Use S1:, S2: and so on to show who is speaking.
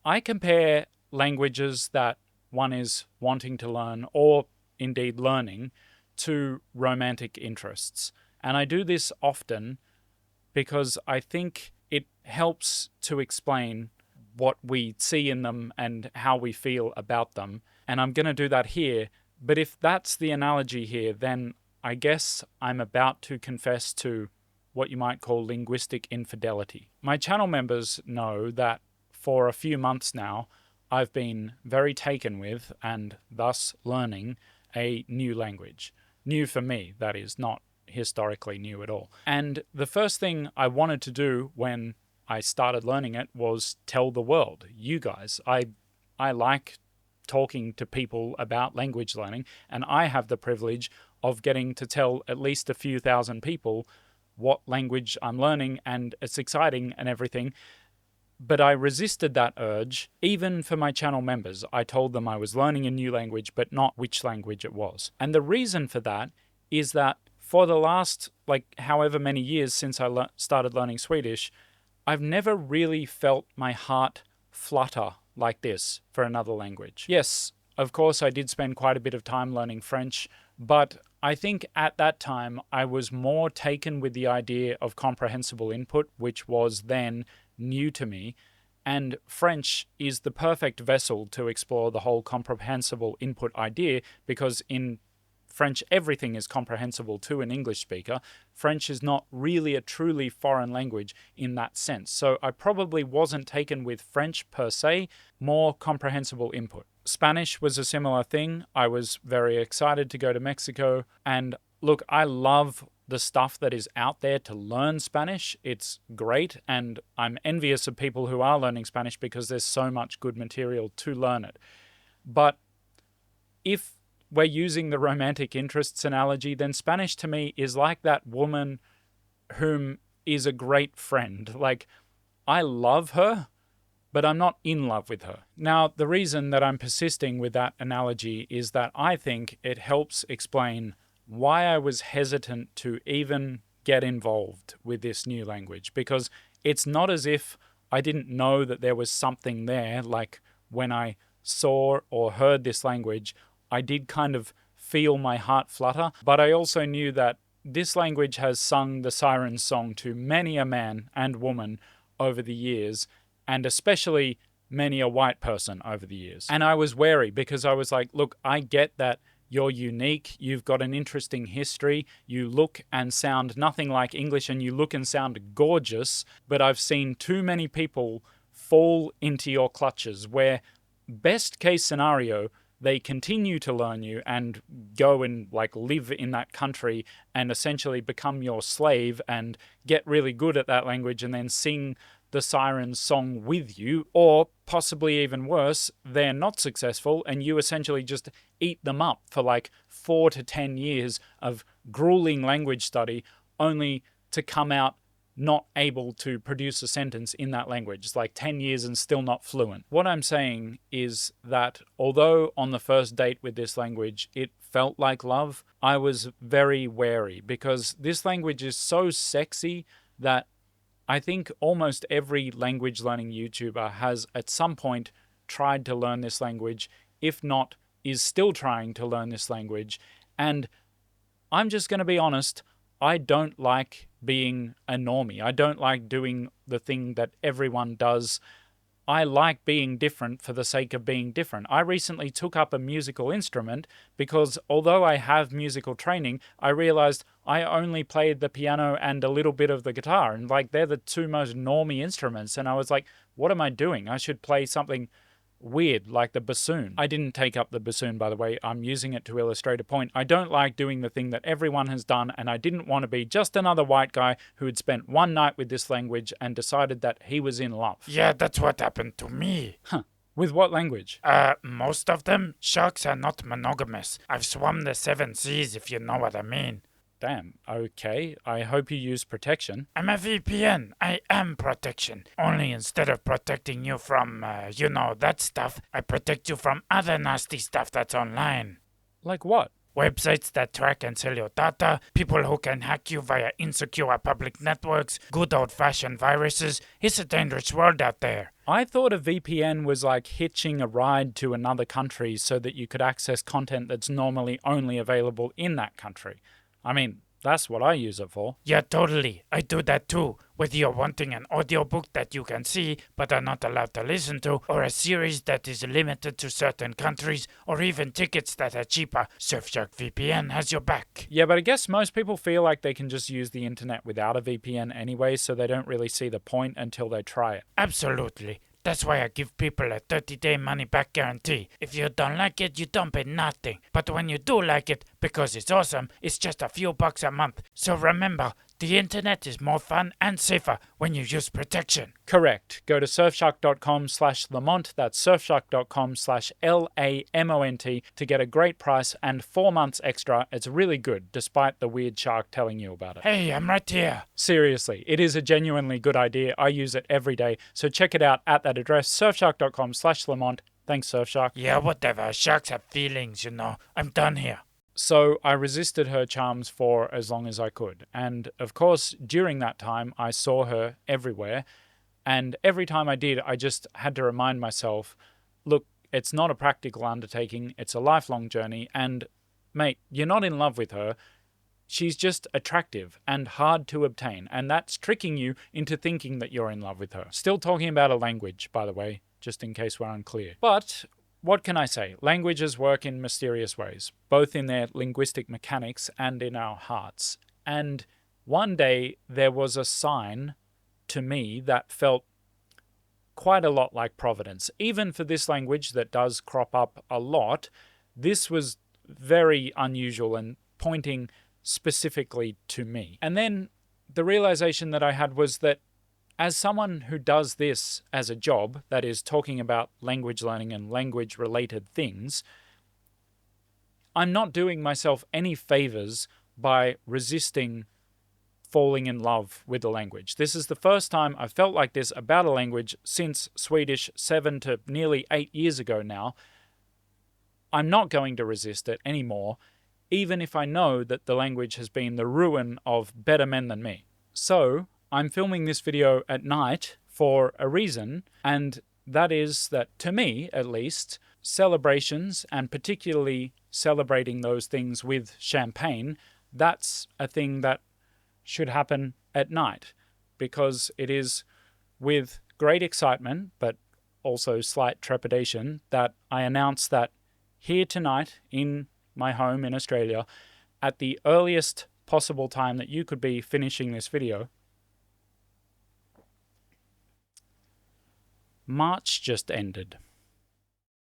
S1: I compare languages that one is wanting to learn or indeed learning to romantic interests. And I do this often because I think it helps to explain what we see in them and how we feel about them. And I'm going to do that here. But if that's the analogy here, then I guess I'm about to confess to what you might call linguistic infidelity. My channel members know that for a few months now, I've been very taken with and thus learning a new language. New for me, that is, not historically new at all. And the first thing I wanted to do when I started learning it was tell the world, you guys. I like talking to people about language learning, and I have the privilege of getting to tell at least a few thousand people what language I'm learning, and it's exciting and everything. But I resisted that urge, even for my channel members. I told them I was learning a new language, but not which language it was. And the reason for that is that for the last, however many years since I started learning Swedish, I've never really felt my heart flutter like this for another language. Yes, of course, I did spend quite a bit of time learning French, but I think at that time I was more taken with the idea of comprehensible input, which was then new to me, and French is the perfect vessel to explore the whole comprehensible input idea, because in French everything is comprehensible to an English speaker. French is not really a truly foreign language in that sense. So I probably wasn't taken with French per se, more comprehensible input. Spanish was a similar thing. I was very excited to go to Mexico, and look, I love the stuff that is out there to learn Spanish. It's great, and I'm envious of people who are learning Spanish because there's so much good material to learn it. But if we're using the romantic interests analogy, then Spanish to me is like that woman whom is a great friend. I love her, but I'm not in love with her. Now, the reason that I'm persisting with that analogy is that I think it helps explain why I was hesitant to even get involved with this new language, because it's not as if I didn't know that there was something there. Like when I saw or heard this language, I did kind of feel my heart flutter, but I also knew that this language has sung the siren song to many a man and woman over the years, and especially many a white person over the years. And I was wary because I was like, look, I get that you're unique, you've got an interesting history, you look and sound nothing like English, and you look and sound gorgeous, but I've seen too many people fall into your clutches where, best case scenario, they continue to learn you and go and live in that country and essentially become your slave and get really good at that language and then sing the siren's song with you. Or possibly even worse, they're not successful and you essentially just eat them up for 4 to 10 years of grueling language study, only to come out not able to produce a sentence in that language. It's 10 years and still not fluent. What I'm saying is that although on the first date with this language it felt like love, I was very wary because this language is so sexy that I think almost every language learning YouTuber has at some point tried to learn this language, if not is still trying to learn this language. And I'm just going to be honest, I don't like being a normie. I don't like doing the thing that everyone does. I like being different for the sake of being different. I recently took up a musical instrument because although I have musical training, I realized I only played the piano and a little bit of the guitar. And they're the two most normie instruments. And I was like, what am I doing? I should play something weird like the bassoon. I didn't take up the bassoon, by the way. I'm using it to illustrate a point. I don't like doing the thing that everyone has done, and I didn't want to be just another white guy who had spent one night with this language and decided that he was in love.
S2: Yeah, that's what happened to me.
S1: Huh. With what language?
S2: Most of them. Sharks are not monogamous. I've swum the 7 seas, if you know what I mean.
S1: Damn, okay. I hope you use protection.
S2: I'm a VPN. I am protection. Only instead of protecting you from, that stuff, I protect you from other nasty stuff that's online.
S1: Like what?
S2: Websites that track and sell your data, people who can hack you via insecure public networks, good old-fashioned viruses. It's a dangerous world out there.
S1: I thought a VPN was like hitching a ride to another country so that you could access content that's normally only available in that country. I mean, that's what I use it for.
S2: Yeah, totally. I do that too. Whether you're wanting an audiobook that you can see but are not allowed to listen to, or a series that is limited to certain countries, or even tickets that are cheaper, Surfshark VPN has your back.
S1: Yeah, but I guess most people feel like they can just use the internet without a VPN anyway, so they don't really see the point until they try it.
S2: Absolutely. That's why I give people a 30-day money-back guarantee. If you don't like it, you don't pay nothing. But when you do like it, because it's awesome, it's just a few bucks a month. So remember, the internet is more fun and safer when you use protection.
S1: Correct. Go to surfshark.com/Lamont, that's surfshark.com/LAMONT to get a great price and 4 months extra. It's really good, despite the weird shark telling you about it.
S2: Hey, I'm right here.
S1: Seriously, it is a genuinely good idea. I use it every day, so check it out at that address, surfshark.com/Lamont. Thanks, Surfshark.
S2: Yeah, whatever. Sharks have feelings, you know. I'm done here.
S1: So I resisted her charms for as long as I could. And of course, during that time, I saw her everywhere. And every time I did, I just had to remind myself, look, it's not a practical undertaking. It's a lifelong journey. And mate, you're not in love with her. She's just attractive and hard to obtain. And that's tricking you into thinking that you're in love with her. Still talking about a language, by the way, just in case we're unclear. But what can I say? Languages work in mysterious ways, both in their linguistic mechanics and in our hearts. And one day there was a sign to me that felt quite a lot like providence. Even for this language that does crop up a lot, this was very unusual and pointing specifically to me. And then the realization that I had was that as someone who does this as a job, that is talking about language learning and language-related things, I'm not doing myself any favors by resisting falling in love with a language. This is the first time I've felt like this about a language since Swedish 7 to nearly 8 years ago now. I'm not going to resist it anymore, even if I know that the language has been the ruin of better men than me. So I'm filming this video at night for a reason, and that is that, to me at least, celebrations, and particularly celebrating those things with champagne, that's a thing that should happen at night, because it is with great excitement, but also slight trepidation, that I announce that here tonight in my home in Australia, at the earliest possible time that you could be finishing this video, March just ended.